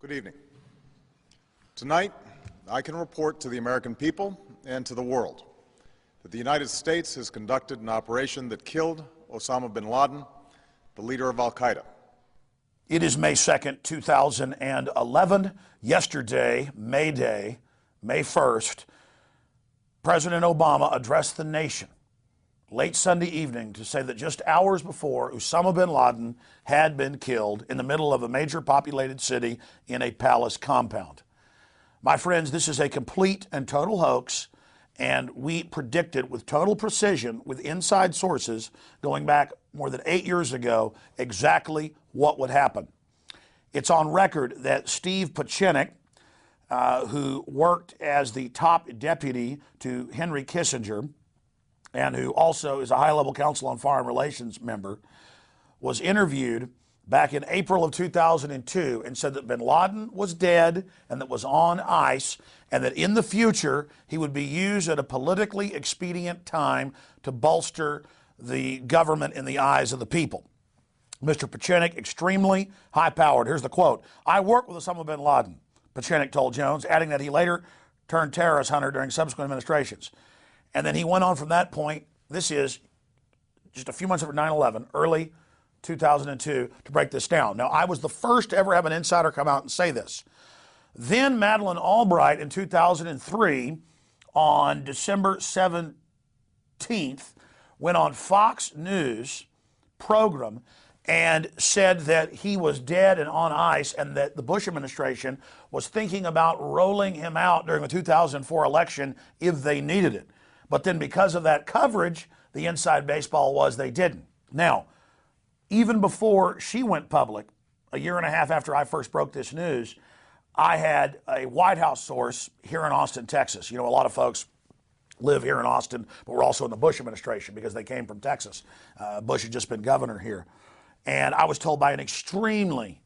Good evening. Tonight, I can report to the American people and to the world that the United States has conducted an operation that killed Osama bin Laden, the leader of al-Qaeda. It is May 2nd, 2011. Yesterday, May Day, May 1st, President Obama addressed the nation late Sunday evening to say that just hours before, Osama bin Laden had been killed in the middle of a major populated city in a palace compound. My friends, this is a complete and total hoax, and we predicted with total precision, with inside sources, going back more than 8 years ago, exactly what would happen. It's on record that Steve Pieczenik, who worked as the top deputy to Henry Kissinger, and who also is a high-level Council on Foreign Relations member, was interviewed back in April of 2002 and said that bin Laden was dead and that was on ice, and that in the future he would be used at a politically expedient time to bolster the government in the eyes of the people. Mr. Pieczenik, extremely high-powered. Here's the quote. "I worked with Osama bin Laden," Pieczenik told Jones, adding that he later turned terrorist hunter during subsequent administrations. And then he went on from that point. This is just a few months after 9/11, early 2002, to break this down. Now, I was the first to ever have an insider come out and say this. Then Madeleine Albright in 2003, on December 17th, went on Fox News program and said that he was dead and on ice, and that the Bush administration was thinking about rolling him out during the 2004 election if they needed it. But then because of that coverage, the inside baseball was they didn't. Now, even before she went public, a year and a half after I first broke this news, I had a White House source here in Austin, Texas. You know, a lot of folks live here in Austin, but we're also in the Bush administration because they came from Texas. Bush had just been governor here. And I was told by an extremely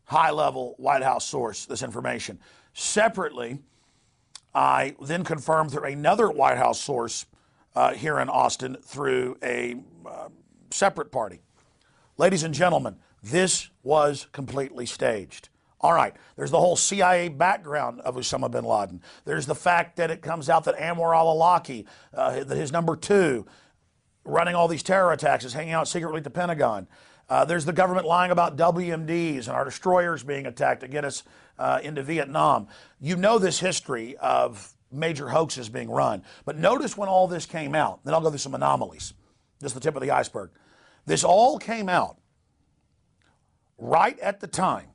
high-level White House source this information. Separately, I then confirmed through another White House source here in Austin through a separate party. Ladies and gentlemen, this was completely staged. All right, there's the whole CIA background of Osama bin Laden. There's the fact that it comes out that Anwar al-Awlaki, that his number two, running all these terror attacks, is hanging out secretly at the Pentagon. There's the government lying about WMDs and our destroyers being attacked to get us into Vietnam. You know this history of major hoaxes being run. But notice when all this came out, then I'll go through some anomalies. Just the tip of the iceberg. This all came out right at the time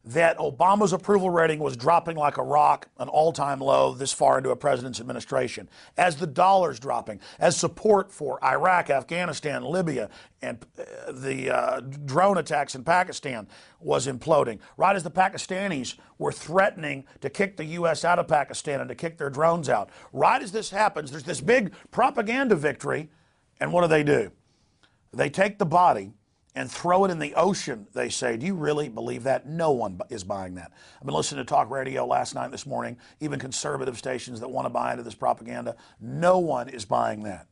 that Obama's approval rating was dropping like a rock, an all-time low this far into a president's administration, as the dollar's dropping, as support for Iraq, Afghanistan, Libya, and the drone attacks in Pakistan was imploding, right as the Pakistanis were threatening to kick the U.S. out of Pakistan and to kick their drones out. Right as this happens, there's this big propaganda victory, and what do? They take the body and throw it in the ocean, they say. Do you really believe that? No one is buying that. I've been listening to talk radio last night, this morning, even conservative stations that want to buy into this propaganda. No one is buying that.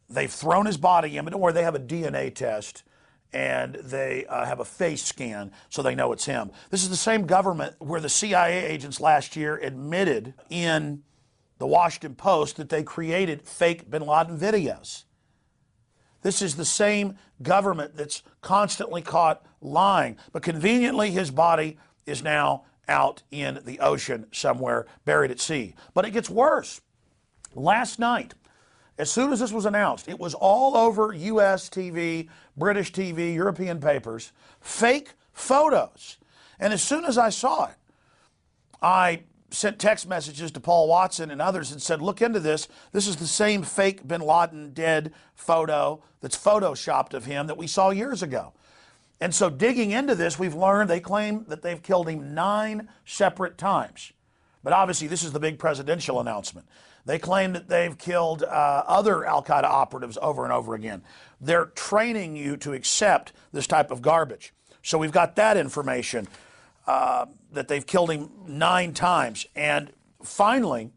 They've thrown his body in, but don't worry, they have a DNA test, and they have a face scan so they know it's him. This is the same government where the CIA agents last year admitted in the Washington Post that they created fake bin Laden videos. This is the same government that's constantly caught lying. But conveniently, his body is now out in the ocean somewhere, buried at sea. But it gets worse. Last night, as soon as this was announced, it was all over U.S. TV, British TV, European papers, fake photos. And as soon as I saw it, I sent text messages to Paul Watson and others and said, look into this. This is the same fake bin Laden dead photo that's photoshopped of him that we saw years ago. And so digging into this, we've learned they claim that they've killed him 9 separate times. But obviously this is the big presidential announcement. They claim that they've killed other al-Qaeda operatives over and over again. They're training you to accept this type of garbage. So we've got that information. That they've killed him 9 times. And finally,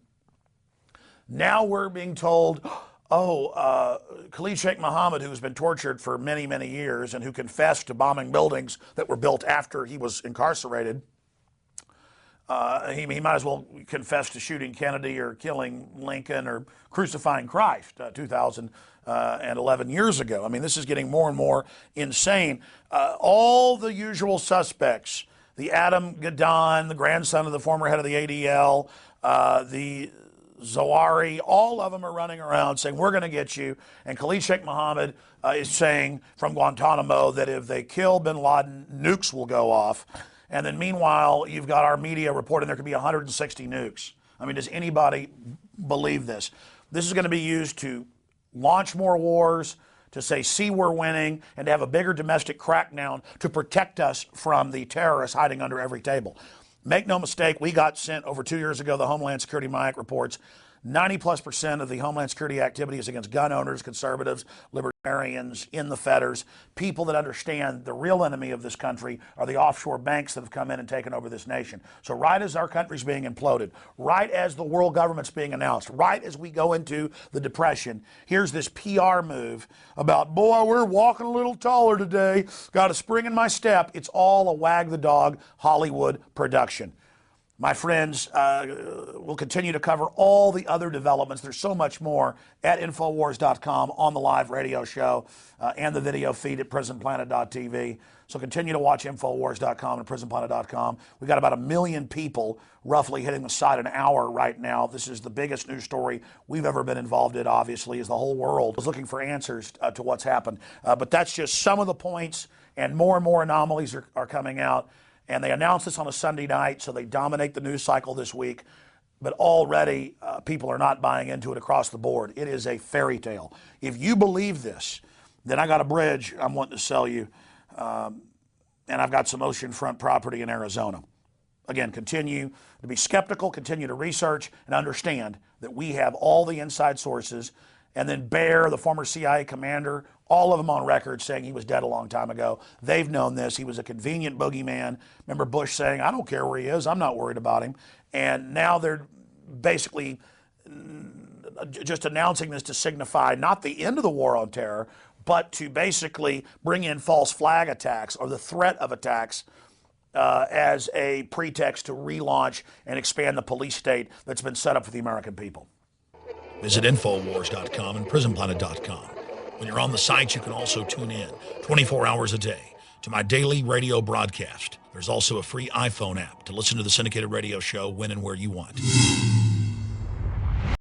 now we're being told Khalid Sheikh Mohammed, who's been tortured for many, many years and who confessed to bombing buildings that were built after he was incarcerated, he might as well confess to shooting Kennedy or killing Lincoln or crucifying Christ 2011 years ago. I mean, this is getting more and more insane. All the usual suspects, the Adam Gadon, the grandson of the former head of the ADL, the Zawahiri, all of them are running around saying, we're going to get you. And Khalid Sheikh Mohammed is saying from Guantanamo that if they kill bin Laden, nukes will go off. And then meanwhile, you've got our media reporting there could be 160 nukes. I mean, does anybody believe this? This is going to be used to launch more wars, to say, see, we're winning, and to have a bigger domestic crackdown to protect us from the terrorists hiding under every table. Make no mistake, we got sent over 2 years ago, the Homeland Security MIAC reports, 90+% of the Homeland Security activity is against gun owners, conservatives, libertarians, in the fetters, people that understand the real enemy of this country are the offshore banks that have come in and taken over this nation. So right as our country's being imploded, right as the world government's being announced, right as we go into the Depression, here's this PR move about, boy, we're walking a little taller today, got a spring in my step. It's all a wag the dog Hollywood production. My friends, we'll continue to cover all the other developments. There's so much more at Infowars.com, on the live radio show, and the video feed at PrisonPlanet.tv. So continue to watch Infowars.com and PrisonPlanet.com. We've got about 1 million people roughly hitting the site an hour right now. This is the biggest news story we've ever been involved in, obviously, as the whole world is looking for answers to what's happened. But that's just some of the points, and more anomalies are coming out. And they announced this on a Sunday night, so they dominate the news cycle this week. But already people are not buying into it across the board. It is a fairy tale. If you believe this, then I got a bridge I'm wanting to sell you. And I've got some oceanfront property in Arizona. Again, continue to be skeptical, continue to research, and understand that we have all the inside sources. And then Bear, the former CIA commander, all of them on record saying he was dead a long time ago. They've known this. He was a convenient boogeyman. Remember Bush saying, I don't care where he is. I'm not worried about him. And now they're basically just announcing this to signify not the end of the war on terror, but to basically bring in false flag attacks or the threat of attacks as a pretext to relaunch and expand the police state that's been set up for the American people. Visit Infowars.com and PrisonPlanet.com. When you're on the site, you can also tune in 24 hours a day to my daily radio broadcast. There's also a free iPhone app to listen to the syndicated radio show when and where you want.